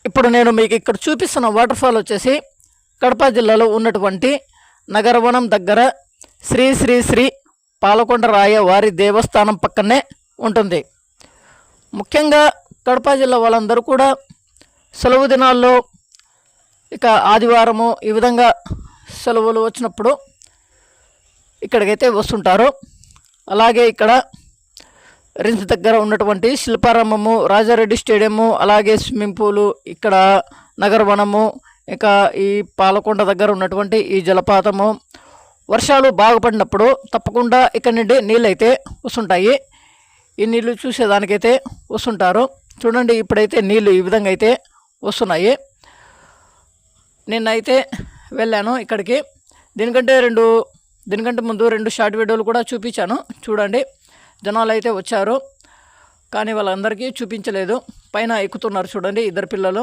ఇప్పుడు నేను మీకు ఇక్కడ చూపిస్తున్న వాటర్ ఫాల్ వచ్చేసి కడప జిల్లాలో ఉన్నటువంటి నగరవనం దగ్గర శ్రీ శ్రీ శ్రీ పాలకొండరాయ వారి దేవస్థానం పక్కనే ఉంటుంది. ముఖ్యంగా కడప జిల్లా వాళ్ళందరూ కూడా సెలవు దినాల్లో ఇక ఆదివారము ఈ విధంగా సెలవులు వచ్చినప్పుడు ఇక్కడికైతే వస్తుంటారు. అలాగే ఇక్కడ రిన్స్ దగ్గర ఉన్నటువంటి శిల్పారామము, రాజారెడ్డి స్టేడియము, అలాగే స్విమ్మింగ్ పూలు, ఇక్కడ నగరవనము, ఇక ఈ పాలకొండ దగ్గర ఉన్నటువంటి ఈ జలపాతము, వర్షాలు బాగా పడినప్పుడు తప్పకుండా ఇక్కడ నుండి నీళ్ళు అయితే వస్తుంటాయి. ఈ నీళ్ళు చూసేదానికైతే వస్తుంటారు. చూడండి, ఇప్పుడైతే నీళ్ళు ఈ విధంగా అయితే వస్తున్నాయి. నిన్నైతే వెళ్ళాను ఇక్కడికి. దీనికంటే ముందు 2 షార్ట్ వీడియోలు కూడా చూపించాను. చూడండి, జనాలు అయితే వచ్చారు, కానీ వాళ్ళందరికీ చూపించలేదు. పైన ఎక్కుతున్నారు చూడండి, 2 పిల్లలు.